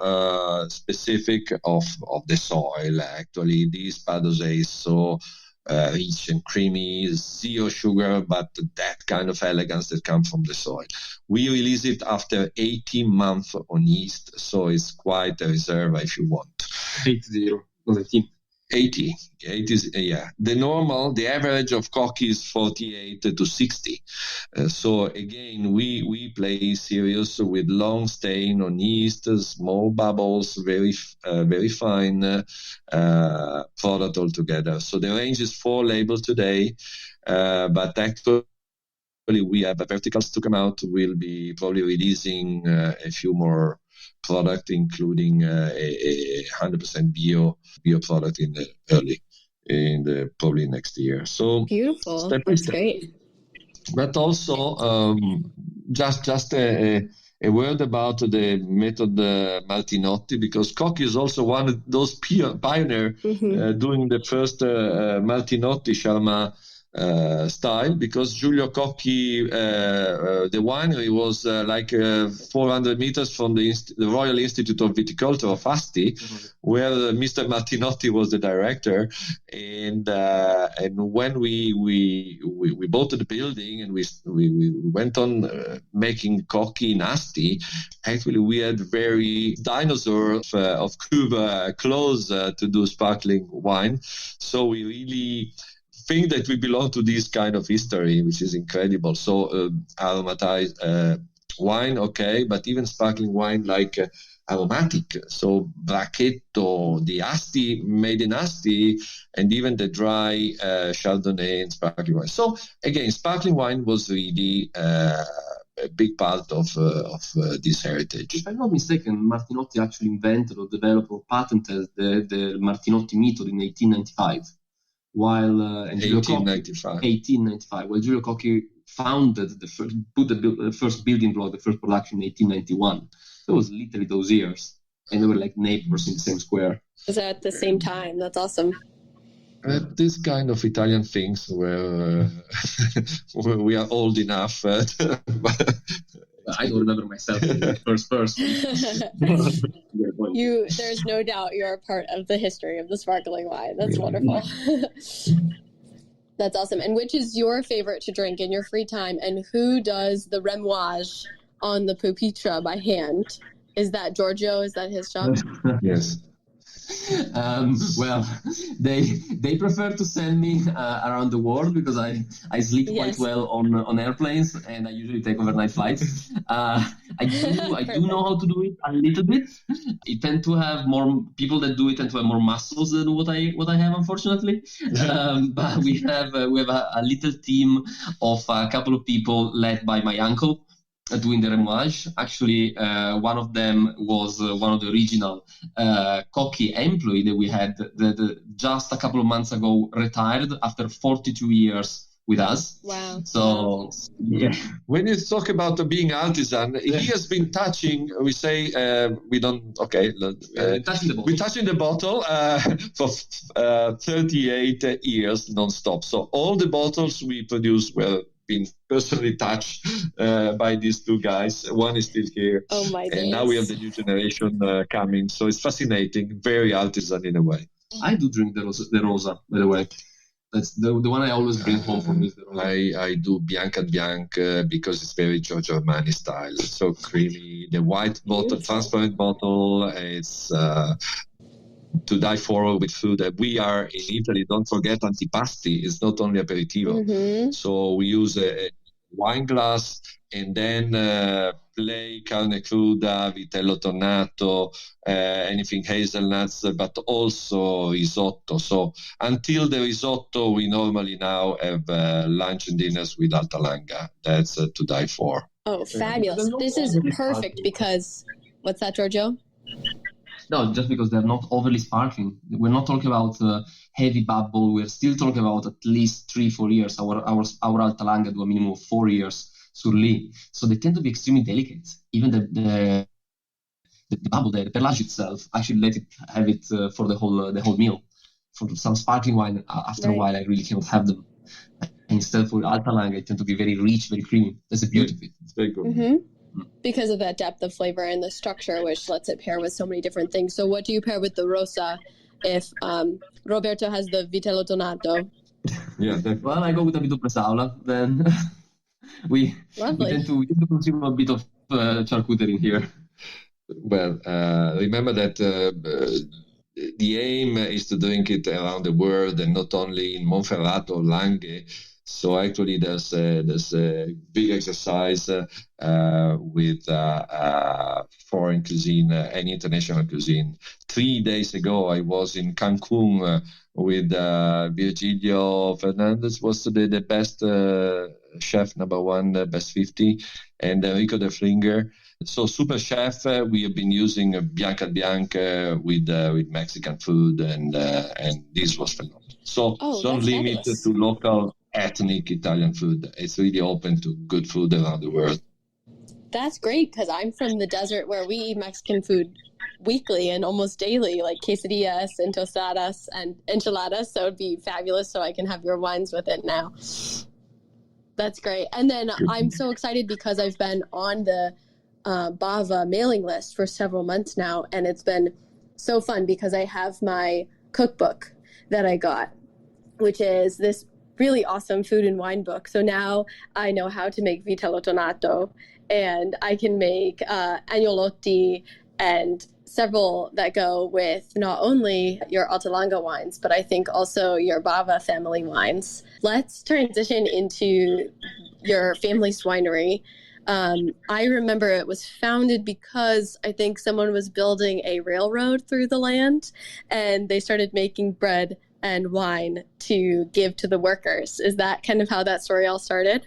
specific of the soil. Actually, this Padosé is so rich and creamy, zero sugar, but that kind of elegance that comes from the soil. We release it after 18 months on yeast, so it's quite a reserve if you want. 80, not 18. 80 is, yeah. The average of cocky is 48 to 60. So again, we play serious with long stain on yeast, small bubbles, very fine product altogether. So the range is 4 labels today, but actually we have verticals to come out. We'll be probably releasing a few more product, including a 100% bio product probably next year. So beautiful. That's great. But also just a word about the method Martinotti, because Cocchi is also one of those pioneers doing the first Martinotti Charmat style, because Giulio Cocchi, the winery was 400 meters from the Royal Institute of Viticulture of Asti, where Mr. Martinotti was the director. And when we bought the building and we went on making Cocchi in Asti, actually we had very dinosaur of Cuba close to do sparkling wine. So we really think that we belong to this kind of history, which is incredible. So aromatized wine, okay, but even sparkling wine like aromatic. So Bracchetto, the Asti, made in Asti, and even the dry Chardonnay and sparkling wine. So again, sparkling wine was really a big part of this heritage. If I'm not mistaken, Martinotti actually invented or developed or patented the Martinotti method in 1895. While 1895. While Giulio Cocchi founded put the first building block, the first production in 1891. So it was literally those years, and they were like neighbors in the same square. Was that at the same time? That's awesome. This kind of Italian things where we are old enough. I don't remember myself in the first person. There's no doubt you're a part of the history of the sparkling wine. That's wonderful. That's awesome. And which is your favorite to drink in your free time? And who does the remuage on the pupitre by hand? Is that Giorgio? Is that his job? Yes. Well, they prefer to send me around the world because I sleep quite well on airplanes, and I usually take overnight flights. I do know how to do it a little bit. I tend to have more people that do it tend to have more muscles than what I have, unfortunately. But we have a little team of a couple of people led by my uncle, doing the remuage. Actually, one of them was one of the original Cocchi employee that we had that just a couple of months ago retired after 42 years with us. Wow. So, yeah. When you talk about being artisan, he has been touching, we say, we don't, okay. We're touching the bottle for 38 years non-stop. So all the bottles we produce were been personally touched by these two guys. One is still here. Oh my goodness. And now we have the new generation coming. So it's fascinating, very artisan in a way. I do drink the Rosa, by the way. That's the one I always bring home from me. I do Bianca because it's very Giorgio Armani style. So creamy. The white bottle, transparent bottle, it's to die for with food. We are in Italy, don't forget antipasti is not only aperitivo. So we use wine glass, and then play carne cruda, vitello tonnato, anything hazelnuts, but also risotto. So until the risotto, we normally now have lunch and dinners with Alta Langa. That's to die for. Oh, fabulous. This is perfect because, what's that, Giorgio? No, just because they're not overly sparkling. We're not talking about heavy bubble. We're still talking about at least 3-4 years. Our Alta Langa do a minimum of 4 years sur lit. So they tend to be extremely delicate. Even the bubble, the perlage itself, I should let it have it for the whole meal. For some sparkling wine, after a while, I really cannot have them. Instead, for Alta Langa, it tend to be very rich, very creamy. That's the beauty of it. It's very good. Mm-hmm. Because of that depth of flavor and the structure, which lets it pair with so many different things. So what do you pair with the Rosa if Roberto has the Vitello Tonnato? Yeah, well, I go with a bit of Bresaola. Then we tend to consume a bit of charcuterie here. Well, remember that the aim is to drink it around the world and not only in Monferrato or Langhe. So actually, there's a big exercise with foreign cuisine and international cuisine. 3 days ago, I was in Cancun with Virgilio Fernandez, was the best chef, number one, best 50, and Enrico de Flinger. So super chef, we have been using Bianca Bianca with Mexican food, and this was phenomenal. So don't limit it to local ethnic Italian food. It's really open to good food around the world. That's great, because I'm from the desert where we eat Mexican food weekly and almost daily, like quesadillas and tostadas and enchiladas. So it'd be fabulous, so I can have your wines with it now. That's great. And then I'm so excited because I've been on the Bava mailing list for several months now, and it's been so fun because I have my cookbook that I got, which is this really awesome food and wine book. So now I know how to make vitello tonnato, and I can make agnolotti and several that go with not only your Alta Langa wines, but I think also your Bava family wines. Let's transition into your family's winery. I remember it was founded because I think someone was building a railroad through the land, and they started making bread and wine to give to the workers. Is that kind of how that story all started?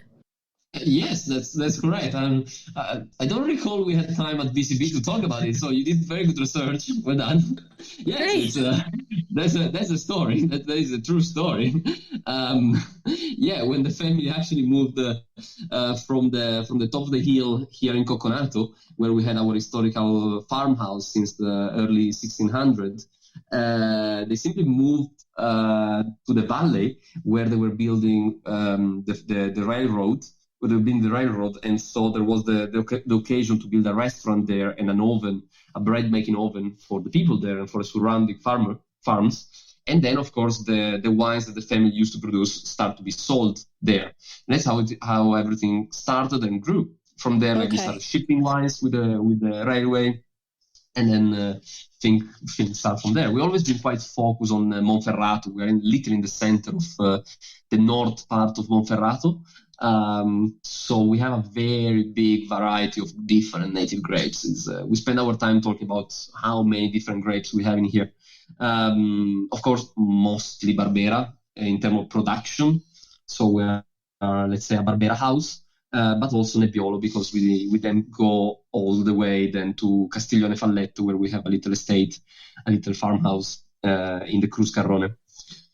Yes, that's correct. I don't recall we had time at BCB to talk about it, so you did very good research. Well done. Yes, that's a story. That is a true story. When the family actually moved from the top of the hill here in Coconato, where we had our historical farmhouse since the early 1600s, they simply moved to the valley where they were building the railroad. Would have been the railroad, and so there was the occasion to build a restaurant there and an oven, a bread making oven for the people there and for the surrounding farms. And then, of course, the wines that the family used to produce start to be sold there. And that's how everything started and grew. From there, we started shipping wines with the railway, and then things start from there. We've always been quite focused on Monferrato. We're literally in the center of the north part of Monferrato. So we have a very big variety of different native grapes. We spend our time talking about how many different grapes we have in here. Of course, mostly Barbera in terms of production. So we are, let's say, a Barbera house, but also Nebbiolo, because we then go all the way then to Castiglione Falletto, where we have a little estate, a little farmhouse in the Cruz Carrone.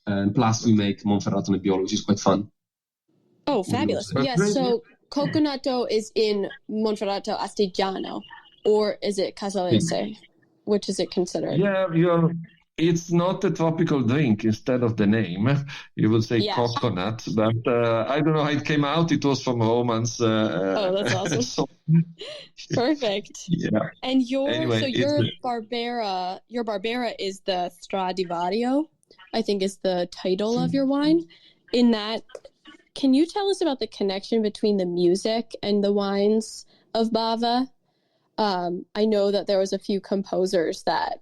And plus we make Monferrato Nebbiolo, which is quite fun. Oh, fabulous. Yes, so Coconato is in Monferrato Astigiano, or is it Casalese? Which is it considered? Yeah, it's not a tropical drink. Instead of the name, you would say coconut. But I don't know how it came out. It was from Romans. That's awesome. Perfect. Yeah. And your Barbera is the Stradivario, I think is the title of your wine. In that, can you tell us about the connection between the music and the wines of Bava? I know that there was a few composers that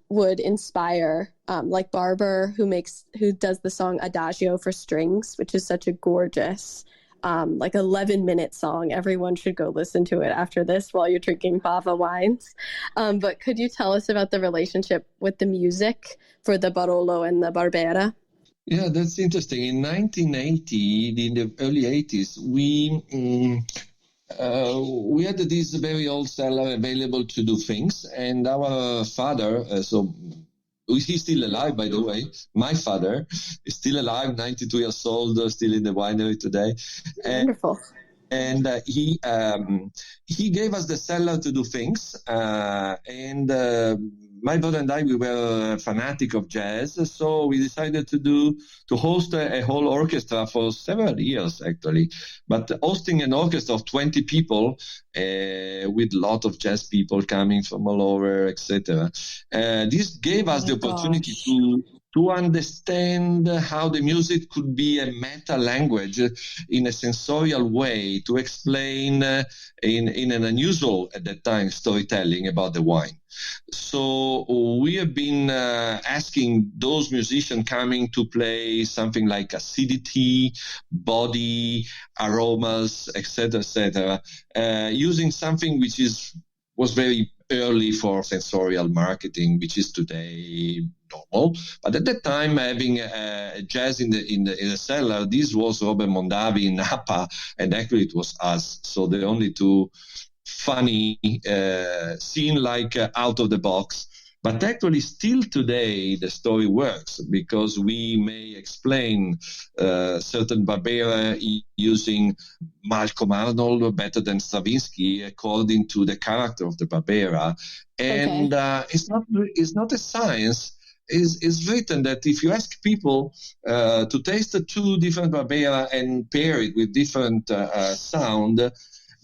would inspire, like Barber, who does the song Adagio for strings, which is such a gorgeous like 11-minute song. Everyone should go listen to it after this while you're drinking Bava wines. But could you tell us about the relationship with the music for the Barolo and the Barbera? Yeah, that's interesting. In 1980, in the early 80s, we had this very old cellar available to do things, and our father, he's still alive, by the way. My father is still alive, 92 years old, still in the winery today. Wonderful. And he gave us the cellar to do things, and my brother and I, we were fanatic of jazz, so we decided to host a whole orchestra for several years, actually. But hosting an orchestra of 20 people with a lot of jazz people coming from all over, etc. This gave us the opportunity to understand how the music could be a meta language in a sensorial way to explain in an unusual at that time storytelling about the wine. So we have been asking those musicians coming to play something like acidity, body, aromas, etc., using something which was very early for sensorial marketing, which is today normal. But at that time, having jazz in the cellar, this was Robert Mondavi in Napa, and actually it was us. So the only two funny scene like out of the box. But actually, still today, the story works because we may explain certain Barbera using Malcolm Arnold better than Stravinsky according to the character of the Barbera. And it's not a science. It's written that if you ask people to taste the two different Barbera and pair it with different sound,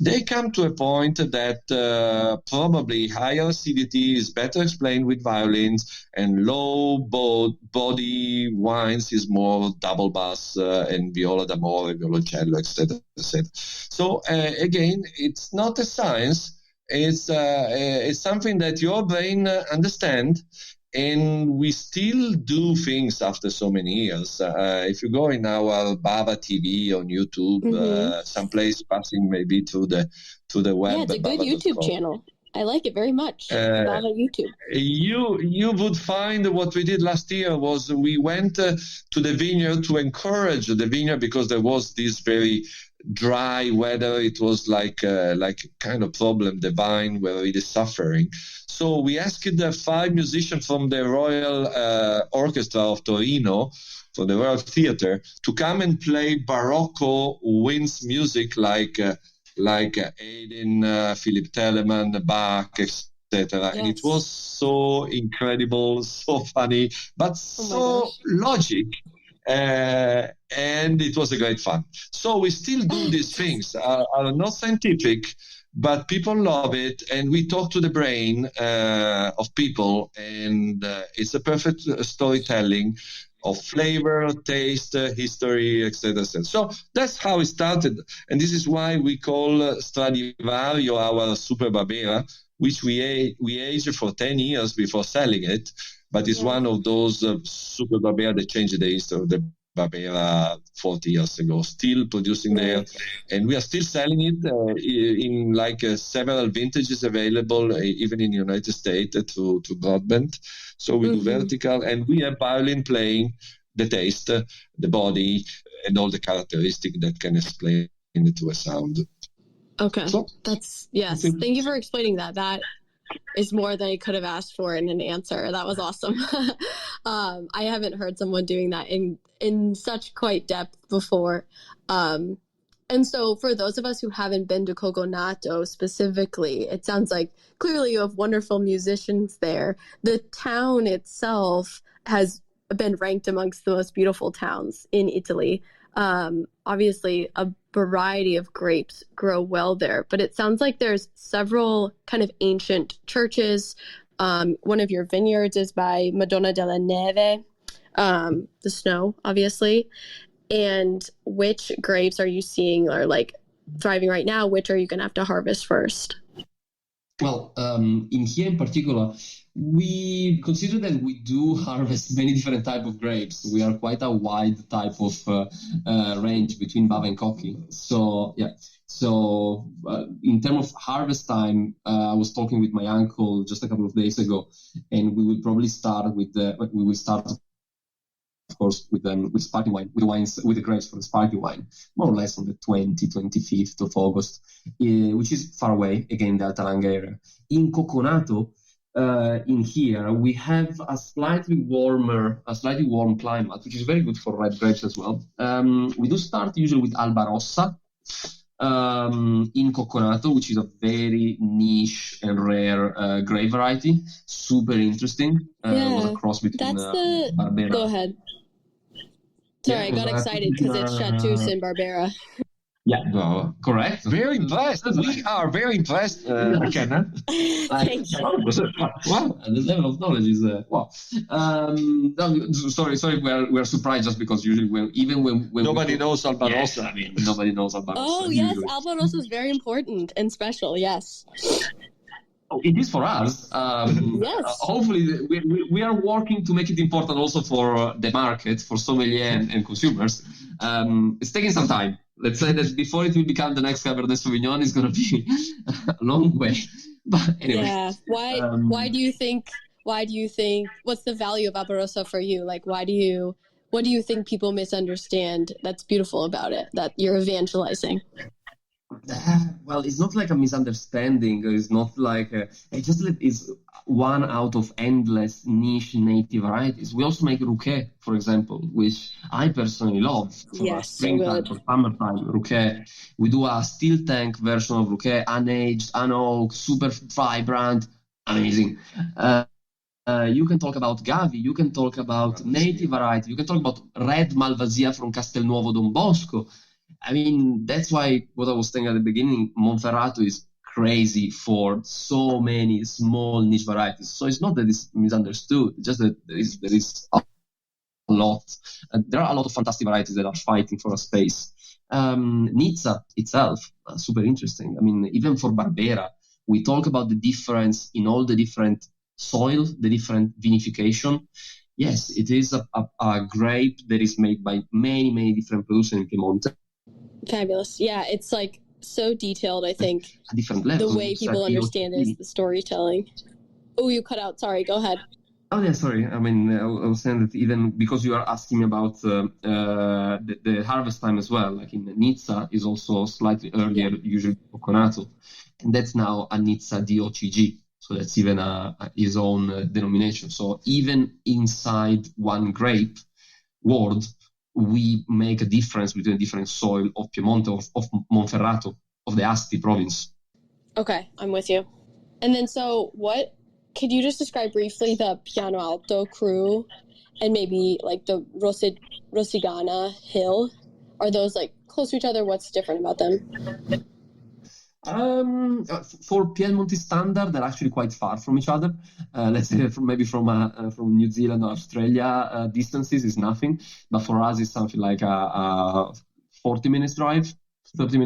they come to a point that probably higher acidity is better explained with violins, and low body wines is more double bass and viola d'amore, violoncello, etc., etc. So again, it's not a science. It's something that your brain understands. And we still do things after so many years. If you go in our Bava TV on YouTube, someplace passing maybe to the web. Yeah, it's a good YouTube channel. I like it very much. Bava YouTube. You would find what we did last year was we went to the vineyard to encourage the vineyard because there was this very dry weather. It was like kind of problem. The vine were really suffering. So we asked the 5 musicians from the Royal Orchestra of Torino, from the Royal Theatre, to come and play Barocco winds music like Haydn, Philip Telemann, Bach, etc. Yes. And it was so incredible, so funny, but so logic. And it was a great fun. So we still do these things, are not scientific, but people love it, and we talk to the brain of people, and it's a perfect storytelling of flavor, taste, history, etc. So that's how it started, and this is why we call Stradivario our Super Barbera, which we aged for 10 years before selling it, but it's one of those Super Barbera that changed the history of the Barbera 40 years ago, still producing there, and we are still selling it in like several vintages available even in the United States to broadband. So we do vertical, and we have violin playing the taste, the body, and all the characteristics that can explain it to a sound. Okay, so, yes. Thank you for explaining that. That is more than I could have asked for in an answer. That was awesome. I haven't heard someone doing that in such quite depth before. And so for those of us who haven't been to Cogonato specifically, it sounds like clearly you have wonderful musicians there. The town itself has been ranked amongst the most beautiful towns in Italy. Obviously, a variety of grapes grow well there, but it sounds like there's several kind of ancient churches. One of your vineyards is by Madonna della Neve, the snow, obviously. And which grapes are you seeing are like thriving right now? Which are you going to have to harvest first? Well, in here in particular, We consider that we do harvest many different types of grapes. We are quite a wide type of range between Bava and Cocchi. So yeah. So in terms of harvest time, I was talking with my uncle just a couple of days ago, and we will probably start with of course, with sparkling wine, with the grapes for the sparkling wine, more or less on the 25th of August, which is far away, again, the Alta Langa area. In Cocconato, in here, we have a slightly warm climate, which is very good for red grapes as well. We do start usually with Alba Rossa in Cocconato, which is a very niche and rare grape variety. Super interesting. It was a cross between Barbera. Go ahead. Sorry, I got excited because it's Chartreuse and Barbera. Yeah, well, correct. Very impressed. We are very impressed, McKenna. Thank you. Wow, the level of knowledge is wow. Sorry, we're surprised just because usually when nobody knows Alba Rossa. I mean, nobody knows Alba Rossa. Oh yes, Alba Rossa is very important and special. Yes. It is for us. Yes. Hopefully, we are working to make it important also for the market, for sommelier and consumers. It's taking some time. Let's say that before it will become the next Cabernet Sauvignon, it's going to be a long way. But anyway. Yeah. Why do you think? What's the value of Alba Rossa for you? Like, what do you think people misunderstand that's beautiful about it, that you're evangelizing? Well, it's not like a misunderstanding. It's not like it just is one out of endless niche native varieties. We also make Rouquet, for example, which I personally love. For springtime, for summertime, Rouquet. We do a steel tank version of Rouquet, unaged, unoaked, super vibrant, amazing. You can talk about Gavi, you can talk about native variety, you can talk about red Malvasia from Castelnuovo Don Bosco. I mean, that's why what I was saying at the beginning, Monferrato is crazy for so many small niche varieties. So it's not that it's misunderstood, it's just that there is a lot. There are a lot of fantastic varieties that are fighting for a space. Nizza itself, super interesting. I mean, even for Barbera, we talk about the difference in all the different soil, the different vinification. Yes, it is a grape that is made by many, many different producers in Piemonte. Fabulous. Yeah, it's like so detailed, I think. A different level. The way people understand is the storytelling. Oh, you cut out. Sorry, go ahead. Oh, yeah, sorry. I mean, I was saying that even because you are asking about the harvest time as well, like in Nizza is also slightly earlier, usually Cocconato. And that's now a Nizza DOCG. So that's even his own denomination. So even inside one grape world, we make a difference between different soil of Piemonte, of Monferrato, of the Asti province. Okay, I'm with you. And then could you just describe briefly the Piano Alto Cru and maybe like the Rosigana Hill? Are those like close to each other? What's different about them? For Piemonte standard, they're actually quite far from each other. Let's say from New Zealand or Australia, distances is nothing. But for us, it's something like a 30 minutes drive. Okay.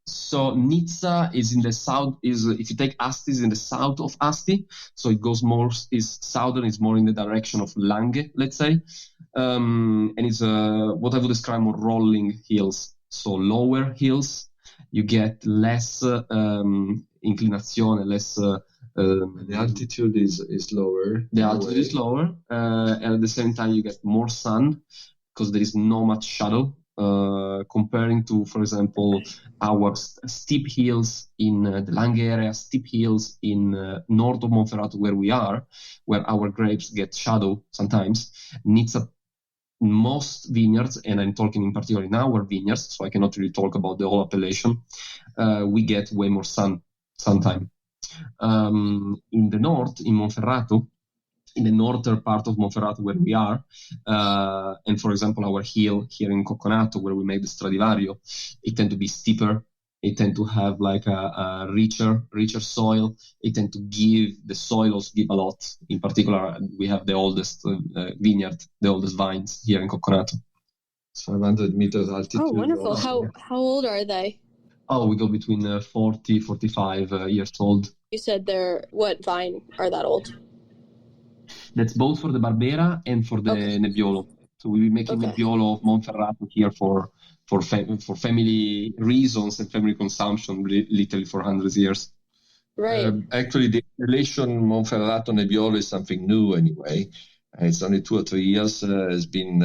So Nizza is in the south. If you take Asti, is in the south of Asti. So it goes is southern. It's more in the direction of Langhe, let's say. And it's what I would describe more rolling hills. So lower hills, you get less inclinazione, less. The altitude is lower. The altitude is lower, and at the same time you get more sun because there is not much shadow. Comparing to, for example, our steep hills in the Langhe area, steep hills in north of Monferrato, where our grapes get shadow sometimes. Nizza. Most vineyards, and I'm talking in particular in our vineyards, so I cannot really talk about the whole appellation, we get way more sun time. In the north, in Monferrato, in the northern part of Monferrato where we are, and for example our hill here in Cocconato where we make the Stradivario, it tend to be steeper. It tend to have like a richer soil. It tend to the soils give a lot. In particular, we have the oldest vineyard, the oldest vines here in Cocconato. 500 meters altitude. Oh, wonderful. How old are they? Oh, we go between 40, 45 years old. You said what vine are that old? That's both for the Barbera and for the Nebbiolo. So we'll be making Nebbiolo of Monferrato here for family reasons and family consumption, literally for hundreds of years. Right. Actually, the relation Monferrato-Nebbiolo is something new anyway. It's only 2 or 3 years has been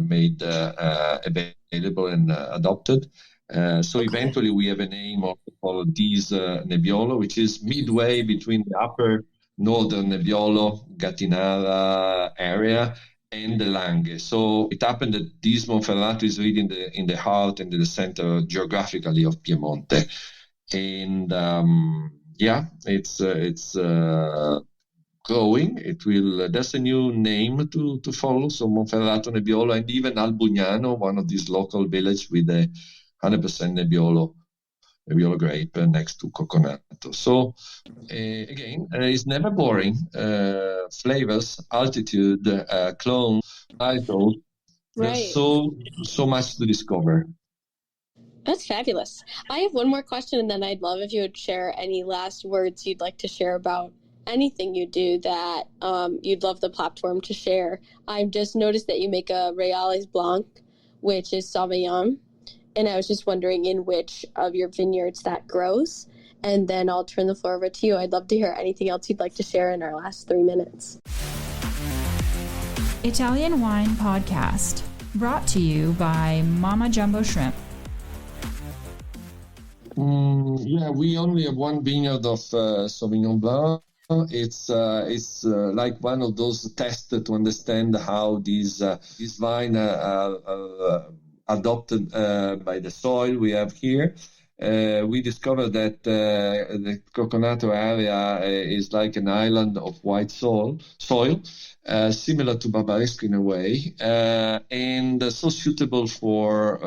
made available and adopted. So eventually we have a name for this Nebbiolo, which is midway between the upper northern Nebbiolo, Gattinara area, and the Langhe. So it happened that this Monferrato is really in the heart and in the center geographically of Piemonte. And it's growing. It will. There's a new name to follow. So Monferrato Nebbiolo, and even Albugnano, one of these local villages with a 100% Nebbiolo grape next to Coconato. So again, it's never boring. Flavors, altitude, clone, titles. Right. There's so much to discover. That's fabulous. I have one more question, and then I'd love if you would share any last words you'd like to share about anything you do that you'd love the platform to share. I've just noticed that you make a Reales Blanc, which is Sauvignon, and I was just wondering in which of your vineyards that grows. And then I'll turn the floor over to you. I'd love to hear anything else you'd like to share in our last 3 minutes. Italian Wine Podcast, brought to you by Mama Jumbo Shrimp. We only have one vineyard of Sauvignon Blanc. It's like one of those tests to understand how these vines are adopted by the soil we have here. We discovered that the Coconato area is like an island of white soil, similar to Barbaresco in a way, and so suitable for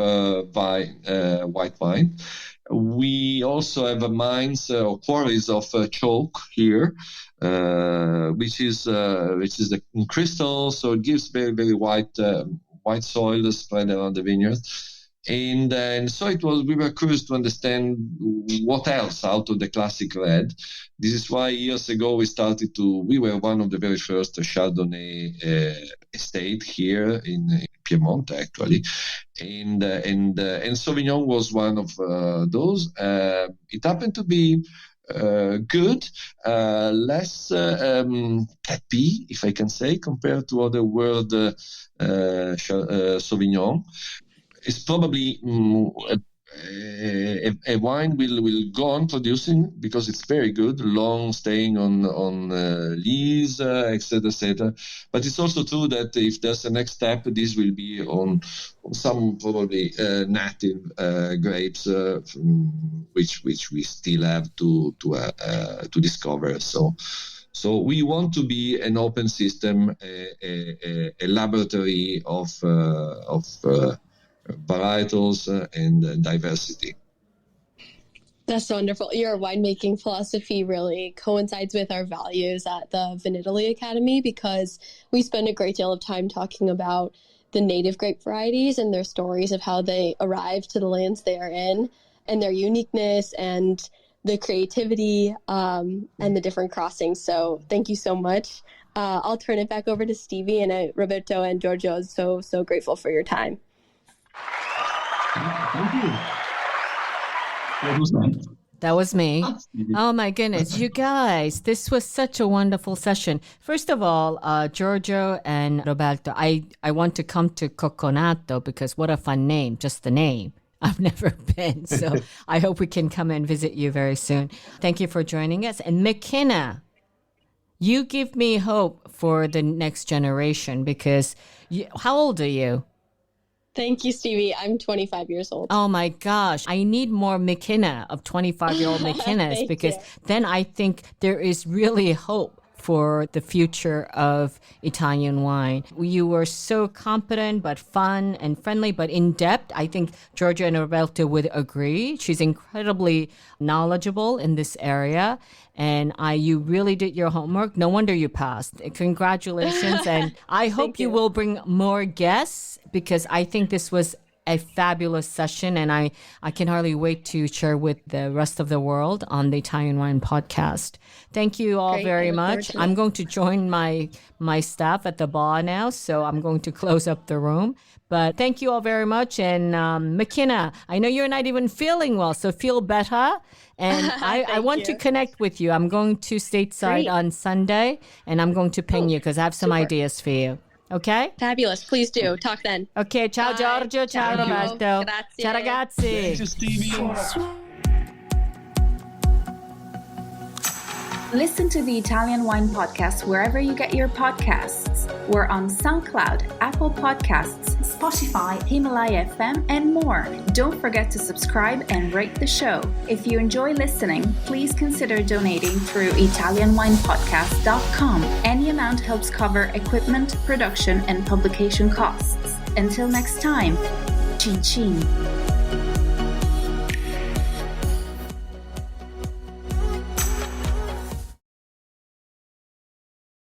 white wine. We also have mines or quarries of chalk here, which is the crystal, so it gives very, very white soil spread around the vineyard. And so we were curious to understand what else out of the classic red. This is why years ago we were one of the very first Chardonnay estate here in Piedmont, actually. And Sauvignon was one of those. It happened to be good, less happy, if I can say, compared to other world Sauvignon. It's probably a wine will go on producing because it's very good, long staying on lees, etc., etc. But it's also true that if there's a next step, this will be on some probably native grapes, which we still have to discover. So we want to be an open system, a laboratory of varietals and diversity. That's wonderful. Your winemaking philosophy really coincides with our values at the Vinitaly Academy, because we spend a great deal of time talking about the native grape varieties and their stories of how they arrive to the lands they are in, and their uniqueness and the creativity and the different crossings. So thank you so much. I'll turn it back over to Stevie, and Roberto and Giorgio is so grateful for your time. Thank you. What was that? That was me. Oh my goodness, you guys, this was such a wonderful session. First of all, Giorgio and Roberto, I want to come to Coconato because what a fun name, just the name. I've never been, so I hope we can come and visit you very soon. Thank you for joining us. And McKenna, you give me hope for the next generation because how old are you? Thank you, Stevie. I'm 25 years old. Oh my gosh. I need more McKenna of 25-year-old McKennas because then I think there is really hope for the future of Italian wine. You were so competent, but fun and friendly, but in depth. I think Giorgio and Roberto would agree. She's incredibly knowledgeable in this area. And you really did your homework. No wonder you passed. Congratulations. And I hope you will bring more guests because I think this was a fabulous session, and I can hardly wait to share with the rest of the world on the Italian Wine Podcast. Thank you all very much. I'm going to join my staff at the bar now, so I'm going to close up the room. But thank you all very much. And McKenna, I know you're not even feeling well, so feel better. And I want to connect with you. I'm going to stateside on Sunday, and I'm going to ping you because I have some ideas for you. Okay? Fabulous. Please do. Talk then. Okay. Ciao, Giorgio. Ciao, Roberto. Grazie. Ciao, ragazzi. Thank you, Stevie. Listen to the Italian Wine Podcast wherever you get your podcasts. We're on SoundCloud, Apple Podcasts, Spotify, Himalaya FM, and more. Don't forget to subscribe and rate the show. If you enjoy listening, please consider donating through ItalianWinePodcast.com. Any amount helps cover equipment, production, and publication costs. Until next time, cin cin.